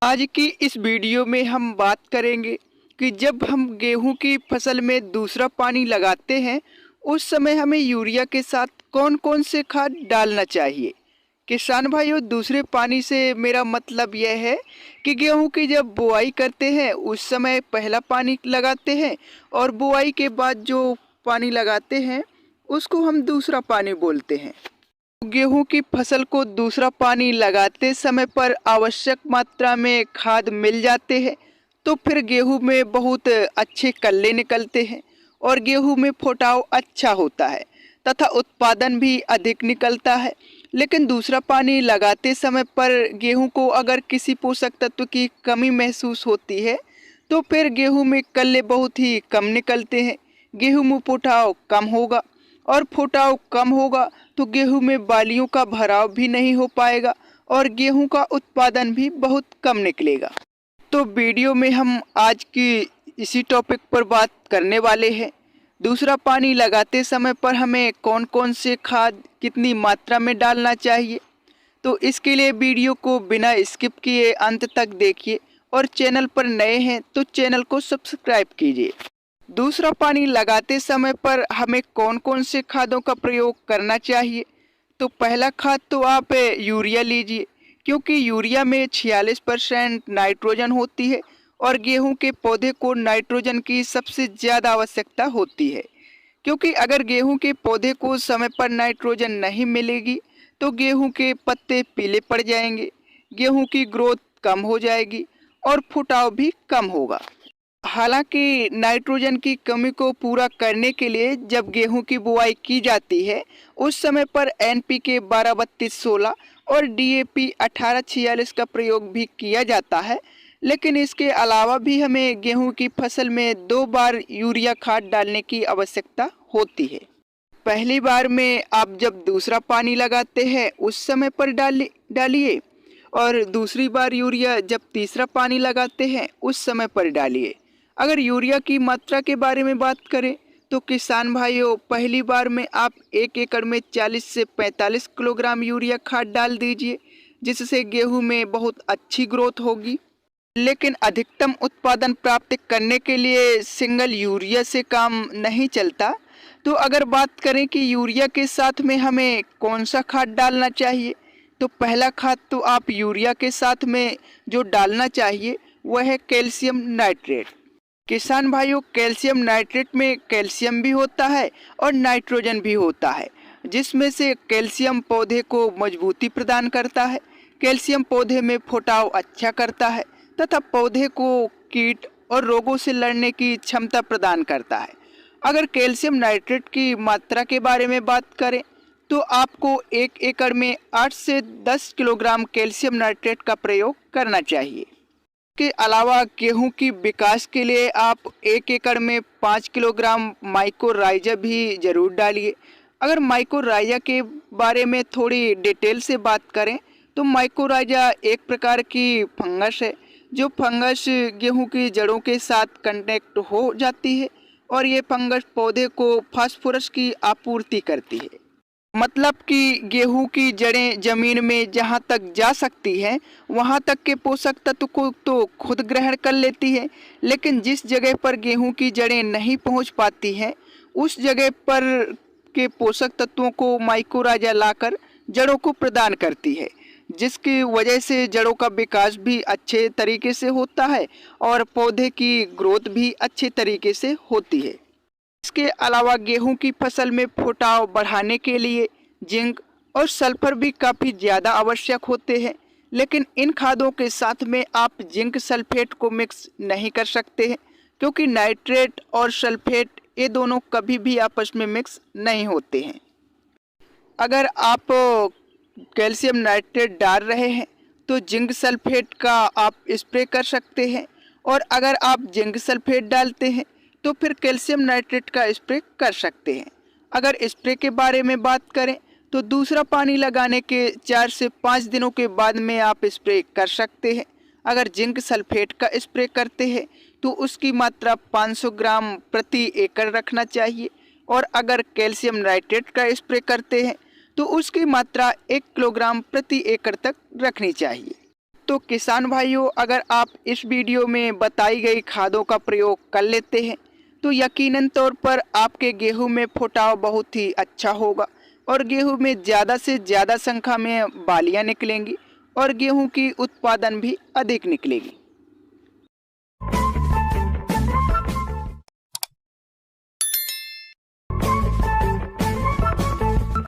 आज की इस वीडियो में हम बात करेंगे कि जब हम गेहूं की फसल में दूसरा पानी लगाते हैं उस समय हमें यूरिया के साथ कौन कौन से खाद डालना चाहिए। किसान भाइयों, दूसरे पानी से मेरा मतलब यह है कि गेहूं की जब बुआई करते हैं उस समय पहला पानी लगाते हैं और बुआई के बाद जो पानी लगाते हैं उसको हम दूसरा पानी बोलते हैं। गेहूं की फसल को दूसरा पानी लगाते समय पर आवश्यक मात्रा में खाद मिल जाते हैं तो फिर गेहूं में बहुत अच्छे कल्ले निकलते हैं और गेहूं में फुटाव अच्छा होता है तथा उत्पादन भी अधिक निकलता है। लेकिन दूसरा पानी लगाते समय पर गेहूं को अगर किसी पोषक तत्व की कमी महसूस होती है तो फिर गेहूं में कल्ले बहुत ही कम निकलते हैं, गेहूं में फुटाव कम होगा और फुटाव कम होगा तो गेहूं में बालियों का भराव भी नहीं हो पाएगा और गेहूं का उत्पादन भी बहुत कम निकलेगा। तो वीडियो में हम आज की इसी टॉपिक पर बात करने वाले हैं। दूसरा पानी लगाते समय पर हमें कौन कौन से खाद कितनी मात्रा में डालना चाहिए। तो इसके लिए वीडियो को बिना स्किप किए अंत तक देखिए और चैनल पर नए हैं तो चैनल को सब्सक्राइब कीजिए। दूसरा पानी लगाते समय पर हमें कौन कौन से खादों का प्रयोग करना चाहिए। तो पहला खाद तो आप यूरिया लीजिए, क्योंकि यूरिया में 46% नाइट्रोजन होती है और गेहूं के पौधे को नाइट्रोजन की सबसे ज़्यादा आवश्यकता होती है। क्योंकि अगर गेहूं के पौधे को समय पर नाइट्रोजन नहीं मिलेगी तो गेहूं के पत्ते पीले पड़ जाएंगे, गेहूं की ग्रोथ कम हो जाएगी और फुटाव भी कम होगा। हालांकि नाइट्रोजन की कमी को पूरा करने के लिए जब गेहूं की बुआई की जाती है उस समय पर एनपीके 12-32-16 और डीएपी 18-46 का प्रयोग भी किया जाता है। लेकिन इसके अलावा भी हमें गेहूं की फसल में 2 बार यूरिया खाद डालने की आवश्यकता होती है। पहली बार में आप जब दूसरा पानी लगाते हैं उस समय पर डालिए और दूसरी बार यूरिया जब तीसरा पानी लगाते हैं उस समय पर डालिए। अगर यूरिया की मात्रा के बारे में बात करें तो किसान भाइयों, पहली बार में आप 1 एकड़ में 40 से 45 किलोग्राम यूरिया खाद डाल दीजिए, जिससे गेहूं में बहुत अच्छी ग्रोथ होगी। लेकिन अधिकतम उत्पादन प्राप्त करने के लिए सिंगल यूरिया से काम नहीं चलता। तो अगर बात करें कि यूरिया के साथ में हमें कौन सा खाद डालना चाहिए, तो पहला खाद तो आप यूरिया के साथ में जो डालना चाहिए वह है कैल्शियम नाइट्रेट। किसान भाइयों, कैल्शियम नाइट्रेट में कैल्शियम भी होता है और नाइट्रोजन भी होता है, जिसमें से कैल्शियम पौधे को मजबूती प्रदान करता है, कैल्शियम पौधे में फुटाव अच्छा करता है तथा पौधे को कीट और रोगों से लड़ने की क्षमता प्रदान करता है। अगर कैल्शियम नाइट्रेट की मात्रा के बारे में बात करें तो आपको 1 एकड़ में 8 से 10 किलोग्राम कैल्शियम नाइट्रेट का प्रयोग करना चाहिए। के अलावा गेहूं की विकास के लिए आप 1 एकड़ में 5 किलोग्राम माइकोराइजा भी जरूर डालिए। अगर माइकोराइजा के बारे में थोड़ी डिटेल से बात करें तो माइकोराइजा एक प्रकार की फंगस है, जो फंगस गेहूं की जड़ों के साथ कांटेक्ट हो जाती है और ये फंगस पौधे को फास्फोरस की आपूर्ति करती है। मतलब कि गेहूं की जड़ें जमीन में जहां तक जा सकती हैं वहां तक के पोषक तत्व को तो खुद ग्रहण कर लेती है, लेकिन जिस जगह पर गेहूं की जड़ें नहीं पहुंच पाती हैं उस जगह पर के पोषक तत्वों को माइकोराइजा लाकर जड़ों को प्रदान करती है, जिसकी वजह से जड़ों का विकास भी अच्छे तरीके से होता है और पौधे की ग्रोथ भी अच्छे तरीके से होती है। इसके अलावा गेहूं की फसल में फुटाव बढ़ाने के लिए जिंक और सल्फर भी काफ़ी ज़्यादा आवश्यक होते हैं, लेकिन इन खादों के साथ में आप जिंक सल्फेट को मिक्स नहीं कर सकते हैं, क्योंकि नाइट्रेट और सल्फेट ये दोनों कभी भी आपस में मिक्स नहीं होते हैं। अगर आप कैल्शियम नाइट्रेट डाल रहे हैं तो जिंक सल्फेट का आप स्प्रे कर सकते हैं, और अगर आप जिंक सल्फेट डालते हैं तो फिर कैल्शियम नाइट्रेट का स्प्रे कर सकते हैं। अगर स्प्रे के बारे में बात करें तो दूसरा पानी लगाने के 4 से 5 दिनों के बाद में आप स्प्रे कर सकते हैं। अगर जिंक सल्फेट का स्प्रे करते हैं तो उसकी मात्रा 500 ग्राम प्रति एकड़ रखना चाहिए, और अगर कैल्शियम नाइट्रेट का स्प्रे करते हैं तो उसकी मात्रा 1 किलोग्राम प्रति एकड़ तक रखनी चाहिए। तो किसान भाइयों, अगर आप इस वीडियो में बताई गई खादों का प्रयोग कर लेते हैं तो यकीनन तौर पर आपके गेहूं में फुटाव बहुत ही अच्छा होगा और गेहूं में ज़्यादा से ज़्यादा संख्या में बालियां निकलेंगी और गेहूं की उत्पादन भी अधिक निकलेगी।